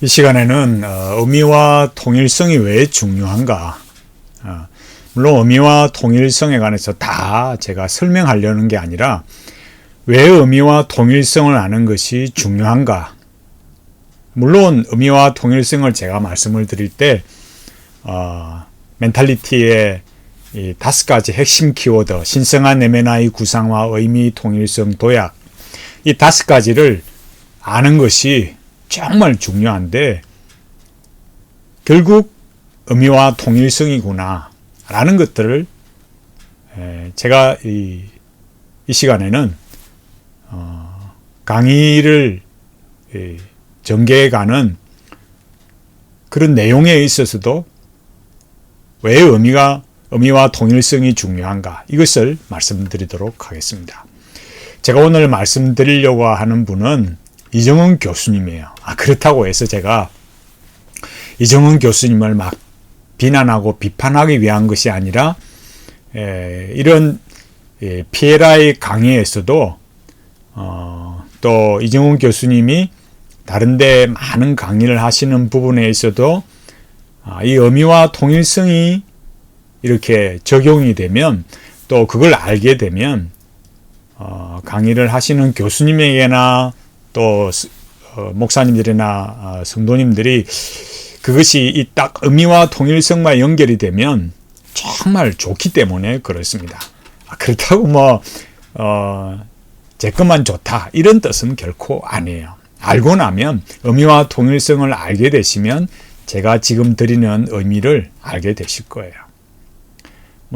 이 시간에는 의미와 통일성이 왜 중요한가, 물론 의미와 통일성에 관해서 다 제가 설명하려는 게 아니라 왜 의미와 통일성을 아는 것이 중요한가. 물론 의미와 통일성을 제가 말씀을 드릴 때 멘탈리티의 이 5가지 핵심 키워드, 신성한 M&I 구상화, 의미, 통일성, 도약, 이 5가지를 아는 것이 정말 중요한데 결국 의미와 통일성이구나 라는 것들을 제가 이 시간에는 강의를 전개해가는 그런 내용에 있어서도 왜 의미와 통일성이 중요한가, 이것을 말씀드리도록 하겠습니다. 제가 오늘 말씀드리려고 하는 분은 이정은 교수님이에요. 그렇다고 해서 제가 이정은 교수님을 막 비난하고 비판하기 위한 것이 아니라 이런 PLI 강의에서도 또 이정은 교수님이 다른데 많은 강의를 하시는 부분에 있어도 이 의미와 통일성이 이렇게 적용이 되면, 또 그걸 알게 되면 강의를 하시는 교수님에게나 또 목사님들이나 성도님들이 그것이 이 딱 의미와 통일성과 연결이 되면 정말 좋기 때문에 그렇습니다. 그렇다고 제 것만 좋다 이런 뜻은 결코 아니에요. 알고 나면, 의미와 통일성을 알게 되시면 제가 지금 드리는 의미를 알게 되실 거예요.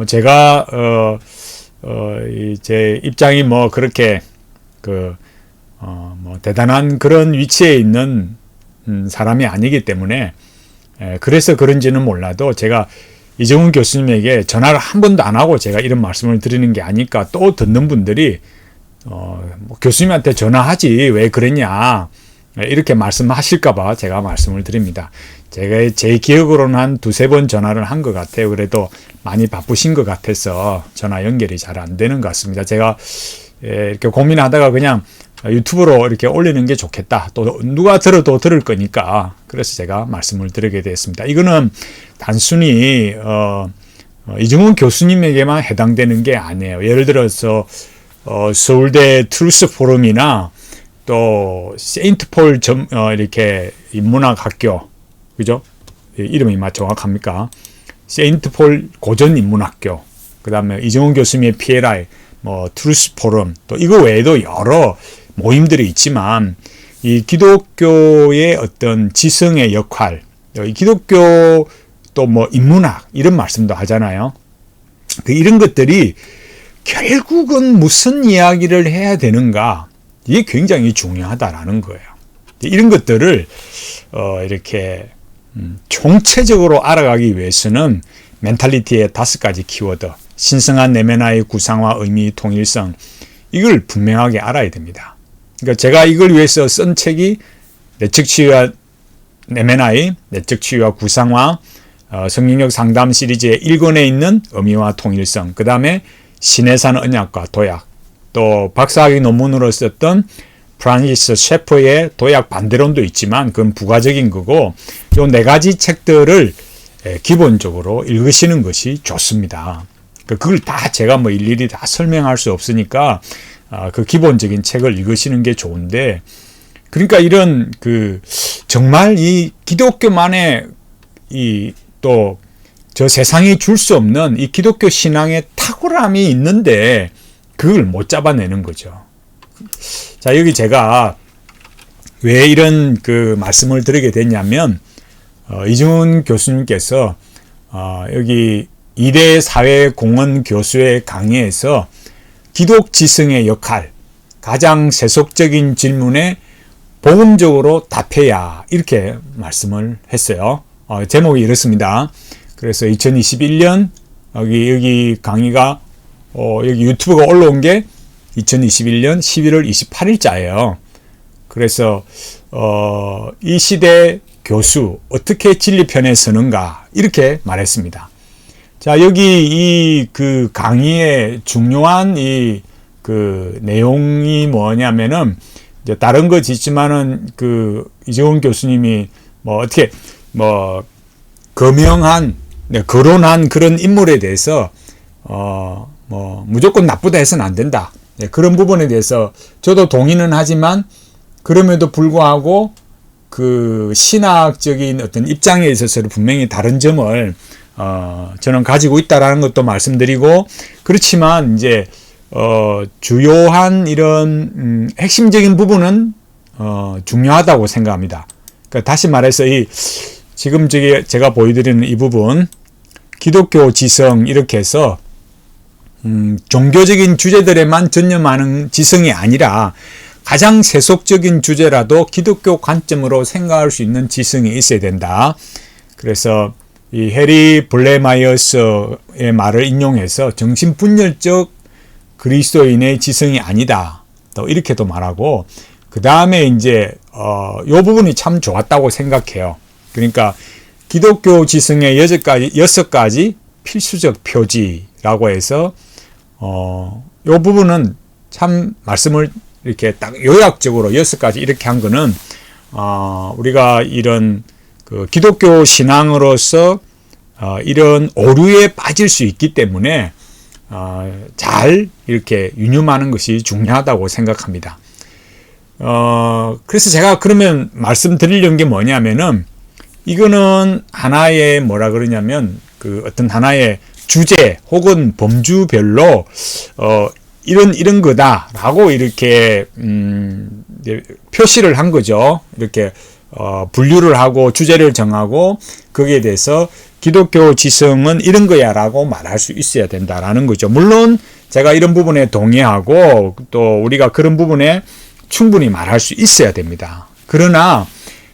제가 제 입장이 그렇게 대단한 그런 위치에 있는 사람이 아니기 때문에, 그래서 그런지는 몰라도 제가 이정은 교수님에게 전화를 한 번도 안 하고 제가 이런 말씀을 드리는 게 아니까 또 듣는 분들이 교수님한테 전화하지 왜 그랬냐 이렇게 말씀하실까봐 제가 말씀을 드립니다. 제가 제 기억으로는 한 2-3번 전화를 한 것 같아요. 그래도 많이 바쁘신 것 같아서 전화 연결이 잘 안 되는 것 같습니다. 제가 이렇게 고민하다가 그냥 유튜브로 이렇게 올리는 게 좋겠다. 또 누가 들어도 들을 거니까. 그래서 제가 말씀을 드리게 되었습니다. 이거는 단순히 이정은 교수님에게만 해당되는 게 아니에요. 예를 들어서 서울대 트루스 포럼이나 또 세인트폴 이렇게 인문학학교, 그죠? 이름이 정확합니까? 세인트폴 고전인문학교, 그 다음에 이정은 교수님의 PLI, 트루스 포럼, 또 이거 외에도 여러 모임들이 있지만, 이 기독교의 어떤 지성의 역할, 이 기독교 또 인문학 이런 말씀도 하잖아요. 이런 것들이 결국은 무슨 이야기를 해야 되는가, 이게 굉장히 중요하다라는 거예요. 이런 것들을 이렇게 총체적으로 알아가기 위해서는 멘탈리티의 5가지 키워드, 신성한 M&I 구상화, 의미, 통일성, 이걸 분명하게 알아야 됩니다. 그러니까 제가 이걸 위해서 쓴 책이 내적 치유와 M&I, 내적 치유와 구상화, 성경적 상담 시리즈의 1권에 있는 의미와 통일성, 그 다음에 신의 산 언약과 도약, 또 박사학위 논문으로 썼던 프란시스 셰퍼의 도약 반대론도 있지만 그건 부가적인 거고, 이 4가지 책들을 기본적으로 읽으시는 것이 좋습니다. 그걸 다 제가 일일이 다 설명할 수 없으니까 그 기본적인 책을 읽으시는 게 좋은데, 그러니까 이런 정말 이 기독교만의 또 저 세상이 줄 수 없는 이 기독교 신앙의 탁월함이 있는데 그걸 못 잡아내는 거죠. 자, 여기 제가 왜 이런 말씀을 드리게 됐냐면, 이정은 교수님께서 여기 이대 사회공헌 교수의 강의에서 기독 지성의 역할, 가장 세속적인 질문에 복음적으로 답해야, 이렇게 말씀을 했어요. 제목이 이렇습니다. 그래서 2021년 여기 강의가 여기 유튜브가 올라온 게 2021년 11월 28일자예요. 그래서 이 시대 교수 어떻게 진리편에 서는가, 이렇게 말했습니다. 자, 여기 강의의 중요한 내용이 뭐냐면은, 이제 다른 거 짓지만은 이정은 교수님이 뭐 어떻게 뭐 거명한 거론한 그런 인물에 대해서 뭐 무조건 나쁘다 해서는 안 된다. 그런 부분에 대해서 저도 동의는 하지만 그럼에도 불구하고 그 신학적인 어떤 입장에 있어서는 분명히 다른 점을 저는 가지고 있다라는 것도 말씀드리고, 그렇지만 이제 주요한 이런 핵심적인 부분은 중요하다고 생각합니다. 그러니까 다시 말해서 지금 제가 보여드리는 이 부분, 기독교 지성 이렇게 해서 종교적인 주제들에만 전념하는 지성이 아니라 가장 세속적인 주제라도 기독교 관점으로 생각할 수 있는 지성이 있어야 된다. 그래서 이 해리 블레마이어스의 말을 인용해서 정신분열적 그리스도인의 지성이 아니다. 또 이렇게도 말하고, 그 다음에 이제 요 부분이 참 좋았다고 생각해요. 그러니까 기독교 지성의 6가지 필수적 표지라고 해서 요 부분은 참 말씀을 이렇게 딱 요약적으로 6가지 이렇게 한 거는 우리가 이런 그 기독교 신앙으로서 이런 오류에 빠질 수 있기 때문에 잘 이렇게 유념하는 것이 중요하다고 생각합니다. 그래서 제가 그러면 말씀드리려는 게 뭐냐면은, 이거는 하나의 뭐라 그러냐면 그 어떤 하나의 주제 혹은 범주별로 이런 거다라고 이렇게 표시를 한 거죠. 이렇게 분류를 하고 주제를 정하고 거기에 대해서 기독교 지성은 이런 거야라고 말할 수 있어야 된다라는 거죠. 물론 제가 이런 부분에 동의하고 또 우리가 그런 부분에 충분히 말할 수 있어야 됩니다. 그러나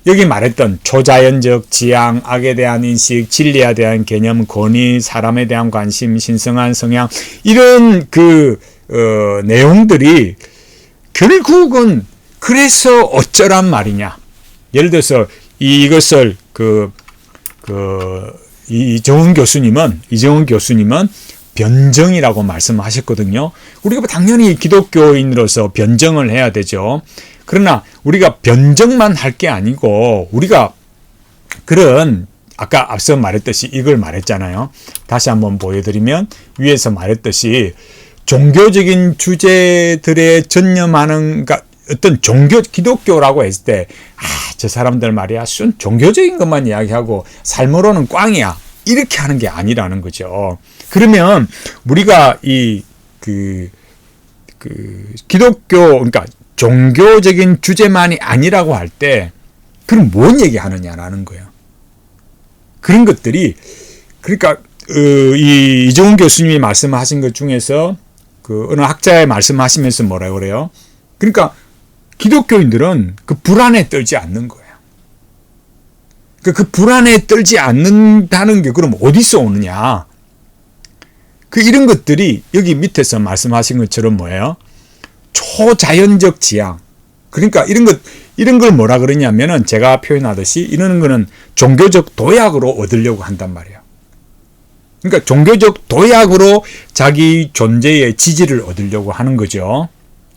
여기 말했던 초자연적 지향, 악에 대한 인식, 진리에 대한 개념, 권위, 사람에 대한 관심, 신성한 성향, 이런 내용들이 결국은 그래서 어쩌란 말이냐. 예를 들어서 이것을 이정훈 교수님은 변정이라고 말씀하셨거든요. 우리가 당연히 기독교인으로서 변정을 해야 되죠. 그러나 우리가 변정만 할 게 아니고, 우리가 아까 앞서 말했듯이 이걸 말했잖아요. 다시 한번 보여드리면, 위에서 말했듯이 종교적인 주제들에 전념하는, 어떤 기독교라고 했을 때, 저 사람들 말이야, 순 종교적인 것만 이야기하고 삶으로는 꽝이야, 이렇게 하는 게 아니라는 거죠. 그러면 우리가 기독교, 그러니까 종교적인 주제만이 아니라고 할 때, 그럼 뭔 얘기하느냐라는 거예요. 그런 것들이, 그러니까 이정훈 교수님이 말씀하신 것 중에서 어느 학자의 말씀하시면서 뭐라고 그래요? 그러니까 기독교인들은 그 불안에 떨지 않는 거예요. 그 불안에 떨지 않는다는 게 그럼 어디서 오느냐? 이런 것들이 여기 밑에서 말씀하신 것처럼 뭐예요? 초자연적 지향. 그러니까 이런 걸 뭐라 그러냐면은, 제가 표현하듯이 이런 거는 종교적 도약으로 얻으려고 한단 말이에요. 그러니까 종교적 도약으로 자기 존재의 지지를 얻으려고 하는 거죠.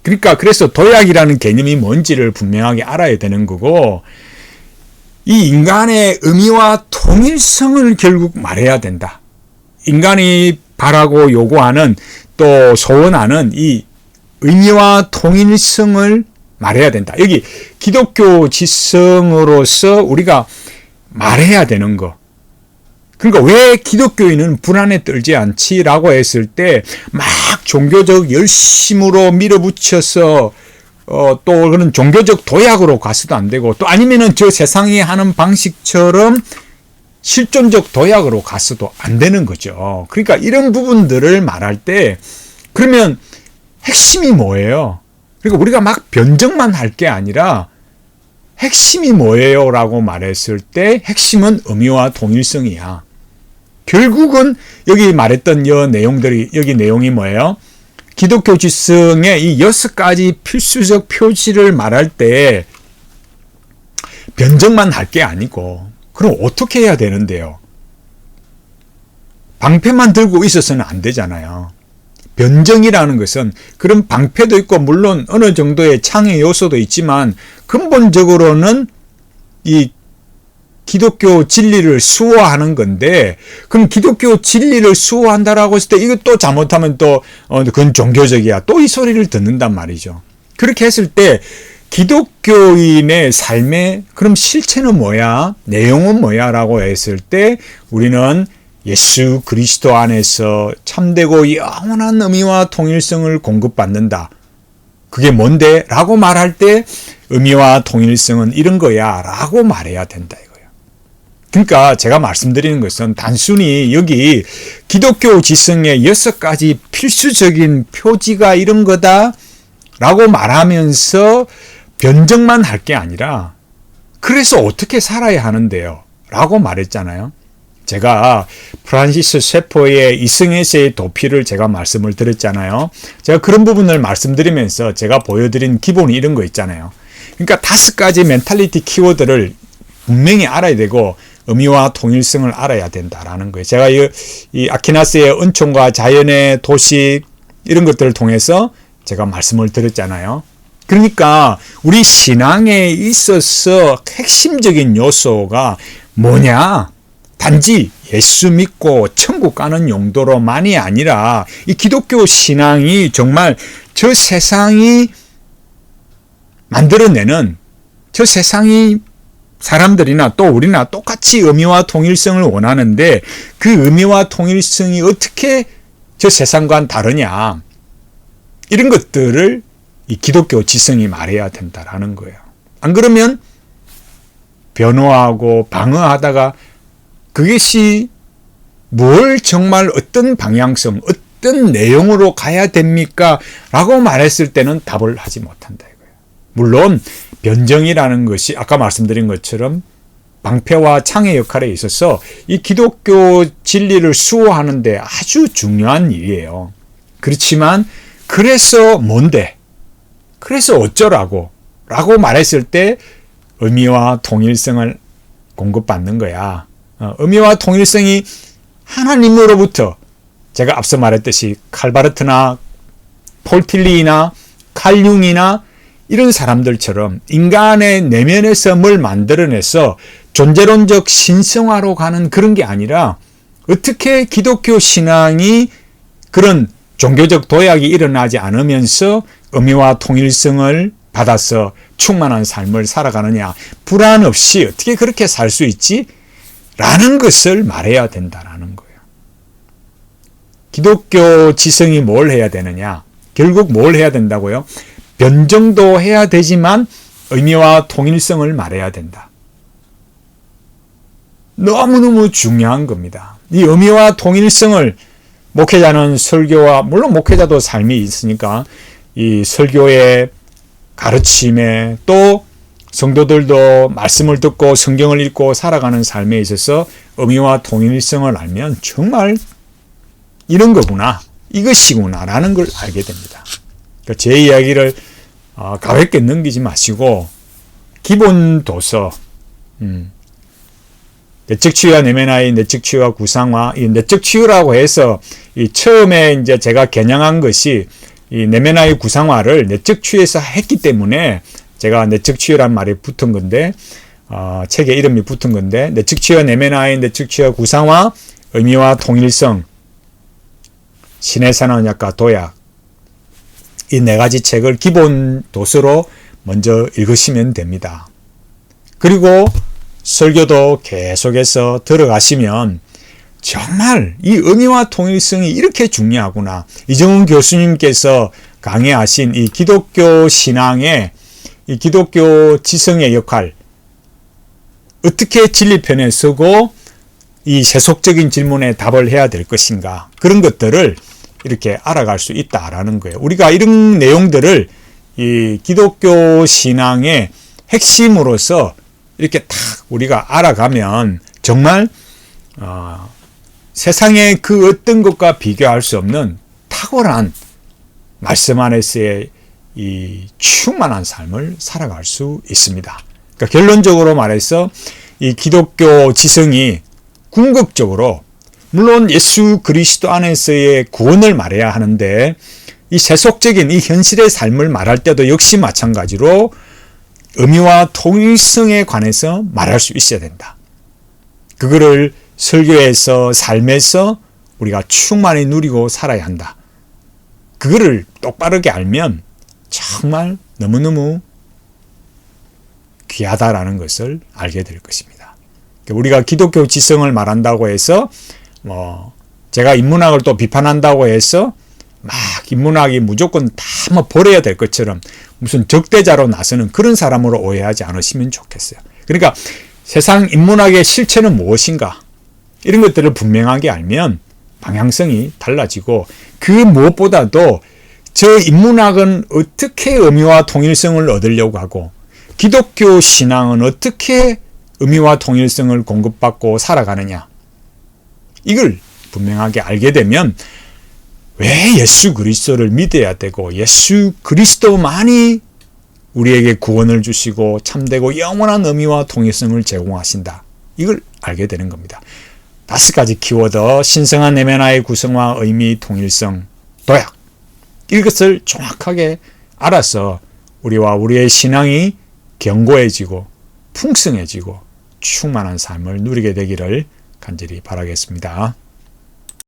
그래서 도약이라는 개념이 뭔지를 분명하게 알아야 되는 거고, 이 인간의 의미와 통일성을 결국 말해야 된다. 인간이 바라고 요구하는, 또 소원하는 이 의미와 통일성을 말해야 된다. 여기 기독교 지성으로서 우리가 말해야 되는 거. 그러니까 왜 기독교인은 불안에 떨지 않지라고 했을 때, 막 종교적 열심으로 밀어붙여서 또 그런 종교적 도약으로 가서도 안 되고, 또 아니면은 저 세상이 하는 방식처럼 실존적 도약으로 가서도 안 되는 거죠. 그러니까 이런 부분들을 말할 때, 그러면 핵심이 뭐예요? 그러니까 우리가 막 변정만 할 게 아니라 핵심이 뭐예요? 라고 말했을 때 핵심은 의미와 통일성이야. 결국은 여기 말했던 여기 내용이 뭐예요? 기독교 지성의 이 6가지 필수적 표지를 말할 때 변정만 할 게 아니고, 그럼 어떻게 해야 되는데요? 방패만 들고 있어서는 안 되잖아요. 변정이라는 것은 그런 방패도 있고, 물론 어느 정도의 창의 요소도 있지만, 근본적으로는 이 기독교 진리를 수호하는 건데, 그럼 기독교 진리를 수호한다라고 했을 때 이거 또 잘못하면 또 그건 종교적이야. 또 이 소리를 듣는단 말이죠. 그렇게 했을 때 기독교인의 삶의 그럼 실체는 뭐야? 내용은 뭐야? 라고 했을 때 우리는 예수 그리스도 안에서 참되고 영원한 의미와 통일성을 공급받는다. 그게 뭔데? 라고 말할 때 의미와 통일성은 이런 거야 라고 말해야 된다 이거예요. 그러니까 제가 말씀드리는 것은 단순히 여기 기독교 지성의 6가지 필수적인 표지가 이런 거다 라고 말하면서 변정만 할 게 아니라 그래서 어떻게 살아야 하는데요? 라고 말했잖아요. 제가 프란시스 셰퍼의 이승에서의 도피를 제가 말씀을 드렸잖아요. 제가 그런 부분을 말씀드리면서 제가 보여드린 기본이 이런 거 있잖아요. 그러니까 5가지 멘탈리티 키워드를 분명히 알아야 되고 의미와 통일성을 알아야 된다라는 거예요. 제가 이 아퀴나스의 은총과 자연의 도시 이런 것들을 통해서 제가 말씀을 드렸잖아요. 그러니까 우리 신앙에 있어서 핵심적인 요소가 뭐냐? 단지 예수 믿고 천국 가는 용도로만이 아니라 이 기독교 신앙이 정말 저 세상이 만들어내는 저 세상이 사람들이나 또 우리나 똑같이 의미와 통일성을 원하는데 그 의미와 통일성이 어떻게 저 세상과는 다르냐 이런 것들을 이 기독교 지성이 말해야 된다라는 거예요. 안 그러면 변호하고 방어하다가 그것이 뭘 정말 어떤 방향성 어떤 내용으로 가야 됩니까? 라고 말했을 때는 답을 하지 못한다 이거예요. 물론 변정이라는 것이 아까 말씀드린 것처럼 방패와 창의 역할에 있어서 이 기독교 진리를 수호하는 데 아주 중요한 일이에요. 그렇지만 그래서 뭔데? 그래서 어쩌라고? 라고 말했을 때 의미와 통일성을 공급받는 거야. 의미와 통일성이 하나님으로부터 제가 앞서 말했듯이 칼바르트나 폴틸리나 칼융이나 이런 사람들처럼 인간의 내면에서 뭘 만들어내서 존재론적 신성화로 가는 그런 게 아니라 어떻게 기독교 신앙이 그런 종교적 도약이 일어나지 않으면서 의미와 통일성을 받아서 충만한 삶을 살아가느냐. 불안 없이 어떻게 그렇게 살 수 있지? 라는 것을 말해야 된다라는 거예요. 기독교 지성이 뭘 해야 되느냐? 결국 뭘 해야 된다고요? 변정도 해야 되지만 의미와 통일성을 말해야 된다. 너무너무 중요한 겁니다. 이 의미와 통일성을 목회자는 설교와 물론 목회자도 삶이 있으니까 이 설교의 가르침에 또 성도들도 말씀을 듣고 성경을 읽고 살아가는 삶에 있어서 의미와 통일성을 알면 정말 이런 거구나 이것이구나 라는 걸 알게 됩니다. 그러니까 제 이야기를 가볍게 넘기지 마시고 기본 도서 내적 치유와 내면 아이, 내적 치유와 구상화. 이 내적 치유라고 해서 이 처음에 이제 제가 겨냥한 것이 이 내면 아이 구상화를 내적 치유에서 했기 때문에 제가 내적 치유란 말이 붙은 건데, 책에 이름이 붙은 건데, 내적 치유와 내면 아이, 내적 치유와 구상화, 의미와 통일성, 신의 산언약과 도약. 이 4가지 책을 기본 도서로 먼저 읽으시면 됩니다. 그리고 설교도 계속해서 들어가시면 정말 이 의미와 통일성이 이렇게 중요하구나. 이정훈 교수님께서 강의하신 이 기독교 신앙의 이 기독교 지성의 역할, 어떻게 진리편에 서고 이 세속적인 질문에 답을 해야 될 것인가, 그런 것들을 이렇게 알아갈 수 있다라는 거예요. 우리가 이런 내용들을 이 기독교 신앙의 핵심으로서 이렇게 딱 우리가 알아가면 정말 세상의 그 어떤 것과 비교할 수 없는 탁월한 말씀 안에서의 이 충만한 삶을 살아갈 수 있습니다. 그러니까 결론적으로 말해서 이 기독교 지성이 궁극적으로 물론 예수 그리스도 안에서의 구원을 말해야 하는데 이 세속적인 이 현실의 삶을 말할 때도 역시 마찬가지로 의미와 통일성에 관해서 말할 수 있어야 된다. 그거를 설교에서 삶에서 우리가 충만히 누리고 살아야 한다. 그거를 똑바르게 알면 정말 너무너무 귀하다라는 것을 알게 될 것입니다. 우리가 기독교 지성을 말한다고 해서 제가 인문학을 또 비판한다고 해서 막 인문학이 무조건 다 버려야 될 것처럼 무슨 적대자로 나서는 그런 사람으로 오해하지 않으시면 좋겠어요. 그러니까 세상 인문학의 실체는 무엇인가 이런 것들을 분명하게 알면 방향성이 달라지고 그 무엇보다도 저 인문학은 어떻게 의미와 통일성을 얻으려고 하고 기독교 신앙은 어떻게 의미와 통일성을 공급받고 살아가느냐 이걸 분명하게 알게 되면 왜 예수 그리스도를 믿어야 되고 예수 그리스도만이 우리에게 구원을 주시고 참되고 영원한 의미와 통일성을 제공하신다. 이걸 알게 되는 겁니다. 5가지 키워드, 신성한 내면화의 구성과 의미, 통일성, 도약. 이것을 정확하게 알아서 우리와 우리의 신앙이 견고해지고 풍성해지고 충만한 삶을 누리게 되기를 간절히 바라겠습니다.